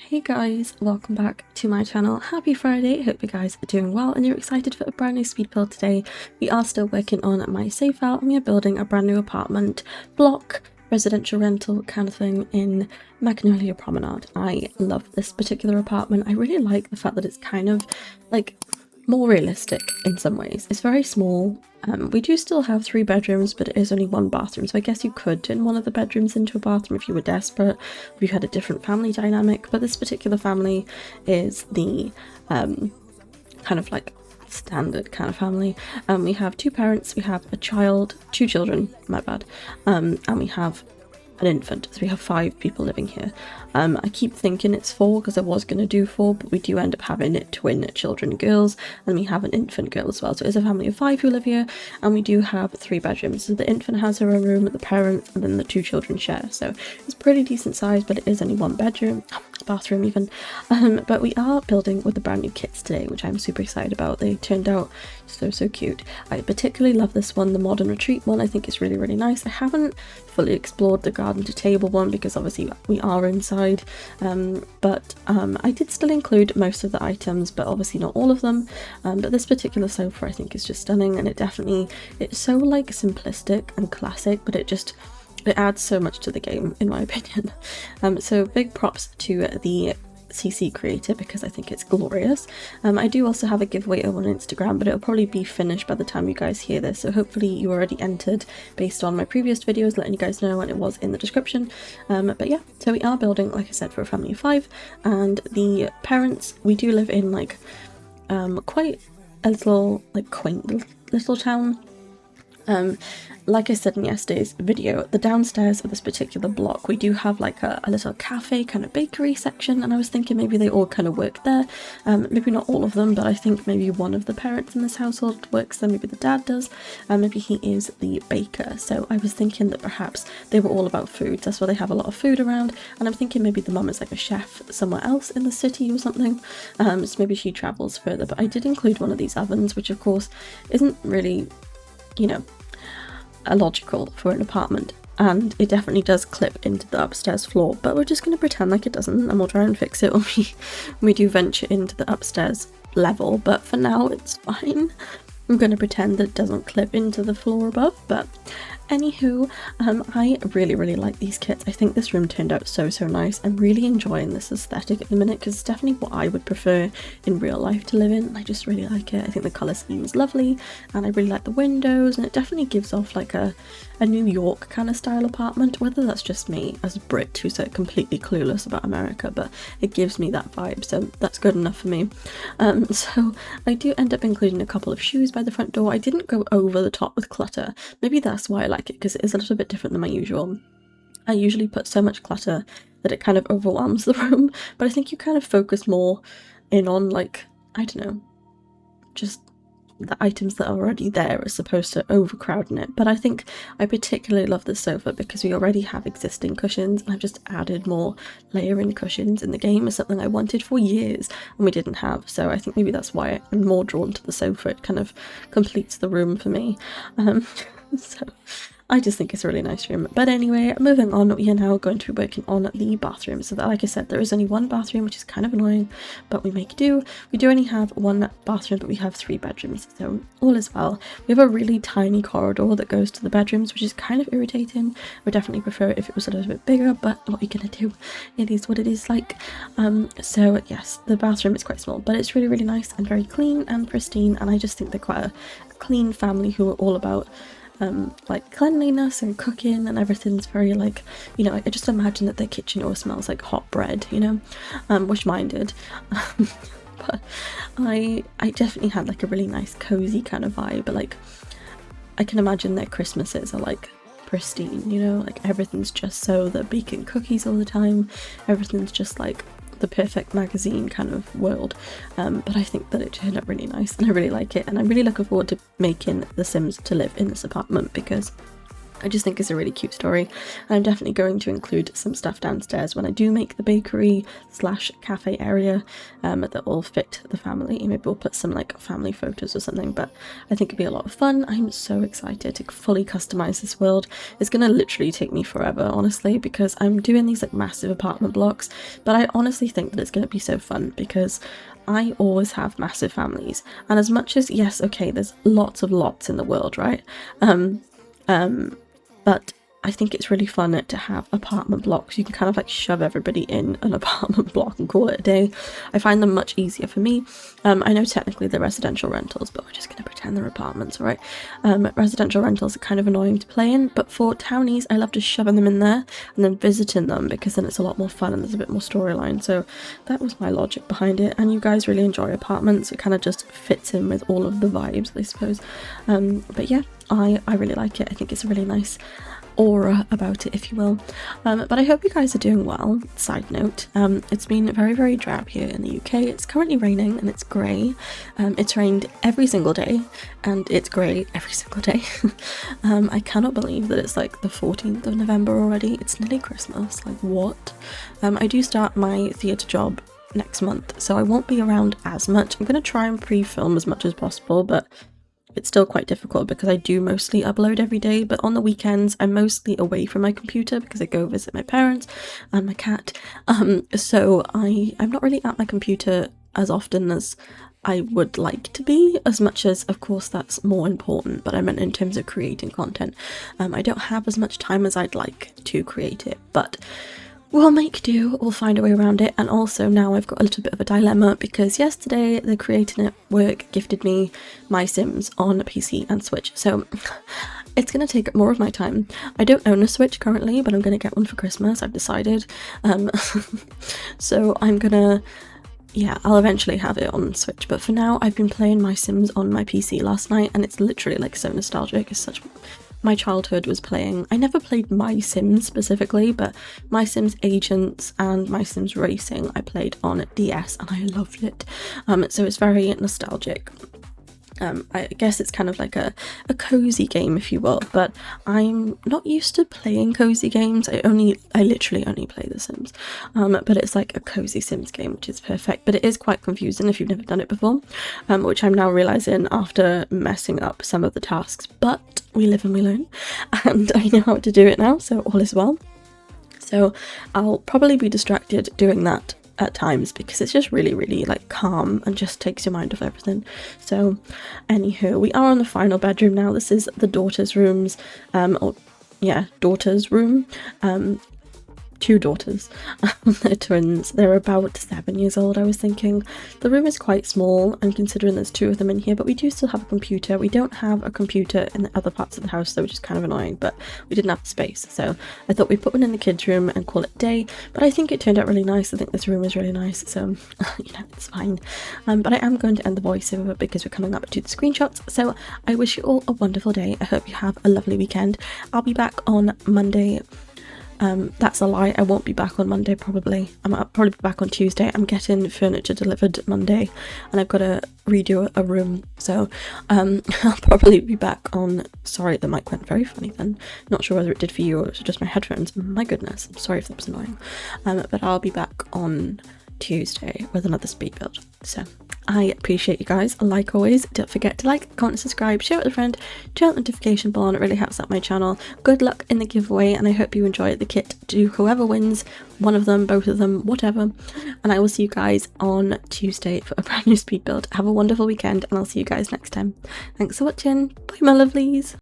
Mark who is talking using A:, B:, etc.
A: Hey guys, welcome back to my channel. Happy Friday, hope you guys are doing well and you're excited for a brand new speed build today. We are still working on my save file and we are building a brand new apartment block, residential rental kind of thing in Magnolia Promenade. I love this particular apartment. I really like the fact that it's kind of like more realistic in some ways. It's very small. We do still have 3 bedrooms, but it is only 1 bathroom, so I guess you could turn one of the bedrooms into a bathroom if you were desperate, if you had a different family dynamic, but this particular family is the kind of like standard kind of family. We have 2 parents, we have a child, 2 children, my bad, and we have an infant, so we have 5 people living here. I keep thinking it's 4 because I was going to do 4, but we do end up having twin children girls, and we have an infant girl as well, so it's a family of 5 who live here, and we do have 3 bedrooms. So the infant has her own room, the parents, and then the 2 children share, so it's pretty decent size, but it is only 1 bedroom, bathroom even. But we are building with the brand new kits today, which I'm super excited about. They turned out so cute. I particularly love this one, the modern retreat one. I think it's really nice. I haven't fully explored the garden to table one because obviously we are inside, but I did still include most of the items, but obviously not all of them. But this particular sofa I think is just stunning, and it's so like simplistic and classic, but it adds so much to the game in my opinion. So big props to the CC creator because I think it's glorious. I do also have a giveaway over on Instagram, but it'll probably be finished by the time you guys hear this, so hopefully you already entered based on my previous videos letting you guys know, and it was in the description. But yeah, so we are building, like I said, for a family of 5, and the parents, we do live in like quite a little like quaint little town. Like I said in yesterday's video, the downstairs of this particular block we do have like a little cafe kind of bakery section, and I was thinking maybe they all kind of work there. Maybe not all of them, but I think maybe one of the parents in this household works there, maybe the dad does, maybe he is the baker. So I was thinking that perhaps they were all about food, that's why they have a lot of food around, and I'm thinking maybe the mum is like a chef somewhere else in the city or something, so maybe she travels further. But I did include one of these ovens, which of course isn't really, you know, illogical for an apartment, and it definitely does clip into the upstairs floor, but we're just going to pretend like it doesn't, and we'll try and fix it when we do venture into the upstairs level. But for now it's fine. I'm going to pretend that it doesn't clip into the floor above. But anywho, I really like these kits. I think this room turned out so nice. I'm really enjoying this aesthetic at the minute because it's definitely what I would prefer in real life to live in. I just really like it. I think the colour scheme is lovely, and I really like the windows, and it definitely gives off like a New York kind of style apartment, whether that's just me as a Brit who's so completely clueless about America, but it gives me that vibe, so that's good enough for me. So I do end up including a couple of shoes by the front door. I didn't go over the top with clutter. Maybe that's why I like it, because it is a little bit different than my usual. I usually put so much clutter that it kind of overwhelms the room, but I think you kind of focus more in on, like, I don't know, just the items that are already there as opposed to overcrowding it. But I think I particularly love this sofa because we already have existing cushions, and I've just added more layering cushions in the game. Is something I wanted for years and we didn't have, so I think maybe that's why I'm more drawn to the sofa. It kind of completes the room for me. So I just think it's a really nice room. But anyway, moving on, we are now going to be working on the bathroom. So that, like I said, there is only 1 bathroom, which is kind of annoying, but we make do. We do only have 1 bathroom, but we have 3 bedrooms, so all is well. We have a really tiny corridor that goes to the bedrooms, which is kind of irritating. I would definitely prefer it if it was a little bit bigger, but what are you gonna do? It is what it is like. So yes, the bathroom is quite small, but it's really nice and very clean and pristine, and I just think they're quite a clean family who are all about like cleanliness and cooking, and everything's very like, you know, I just imagine that their kitchen always smells like hot bread, you know, which mine did. But I definitely had like a really nice cozy kind of vibe. Like I can imagine their Christmases are like pristine, you know, like everything's just so, they're baking cookies all the time, everything's just like the perfect magazine kind of world. But I think that it turned out really nice and I really like it, and I'm really looking forward to making the Sims to live in this apartment because I just think it's a really cute story, and I'm definitely going to include some stuff downstairs when I do make the bakery slash cafe area that will fit the family. Maybe we'll put some like family photos or something, but I think it'd be a lot of fun. I'm so excited to fully customize this world. It's gonna literally take me forever, honestly, because I'm doing these like massive apartment blocks, but I honestly think that it's gonna be so fun because I always have massive families, and as much as, yes, okay, there's lots of lots in the world, right? But I think it's really fun to have apartment blocks. You can kind of like shove everybody in an apartment block and call it a day. I find them much easier for me. I know technically they're residential rentals, but we're just going to pretend they're apartments, right? Residential rentals are kind of annoying to play in, but for townies, I love just shoving them in there and then visiting them, because then it's a lot more fun and there's a bit more storyline. So that was my logic behind it, and you guys really enjoy apartments. It kind of just fits in with all of the vibes, I suppose. But yeah, I really like it. I think it's a really nice aura about it, if you will. But I hope you guys are doing well. Side note, it's been very, very drab here in the UK. It's currently raining and it's grey. It's rained every single day and it's grey every single day. I cannot believe that it's like the 14th of November already. It's nearly Christmas. Like, what? I do start my theatre job next month, so I won't be around as much. I'm going to try and pre-film as much as possible, but it's still quite difficult because I do mostly upload every day, but on the weekends I'm mostly away from my computer because I go visit my parents and my cat. So I'm not really at my computer as often as I would like to be, as much as, of course, that's more important, but I meant in terms of creating content. I don't have as much time as I'd like to create it, but we'll make do, we'll find a way around it. And also now I've got a little bit of a dilemma because yesterday the Creator Network gifted me My Sims on PC and Switch, so it's going to take up more of my time. I don't own a Switch currently, but I'm going to get one for Christmas, I've decided. So I'm gonna, yeah, I'll eventually have it on Switch, but for now I've been playing My Sims on my PC last night, and it's literally like so nostalgic. It's such... my childhood was playing, I never played My Sims specifically, but My Sims Agents and My Sims Racing I played on DS and I loved it. So it's very nostalgic. I guess it's kind of like a cozy game, if you will, but I'm not used to playing cozy games. I literally only play The Sims, but it's like a cozy Sims game, which is perfect, but it is quite confusing if you've never done it before, which I'm now realizing after messing up some of the tasks, but we live and we learn, and I know how to do it now, so all is well. So I'll probably be distracted doing that at times because it's just really, really like calm and just takes your mind off everything. So anywho, we are on the final bedroom now. This is the daughter's rooms, daughter's room. Two daughters. They're twins. They're about 7 years old, I was thinking. The room is quite small, and considering there's two of them in here, but we do still have a computer. We don't have a computer in the other parts of the house, though, which is kind of annoying, but we didn't have the space, so I thought we'd put one in the kids' room and call it day, but I think it turned out really nice. I think this room is really nice, so, you know, it's fine. But I am going to end the voiceover because we're coming up to the screenshots, so I wish you all a wonderful day. I hope you have a lovely weekend. I'll be back on Monday. That's a lie, I won't be back on Monday probably. I'll probably be back on Tuesday. I'm getting furniture delivered Monday and I've got to redo a room, so I'll probably be back on... Sorry, the mic went very funny then. Not sure whether it did for you or it was just my headphones. My goodness, I'm sorry if that was annoying. But I'll be back on Tuesday with another speed build. So I appreciate you guys. Like always, don't forget to like, comment, subscribe, share it with a friend, turn the notification bell on. It really helps out my channel. Good luck in the giveaway, and I hope you enjoy the kit to whoever wins, one of them, both of them, whatever. And I will see you guys on Tuesday for a brand new speed build. Have a wonderful weekend, and I'll see you guys next time. Thanks for watching. Bye my lovelies.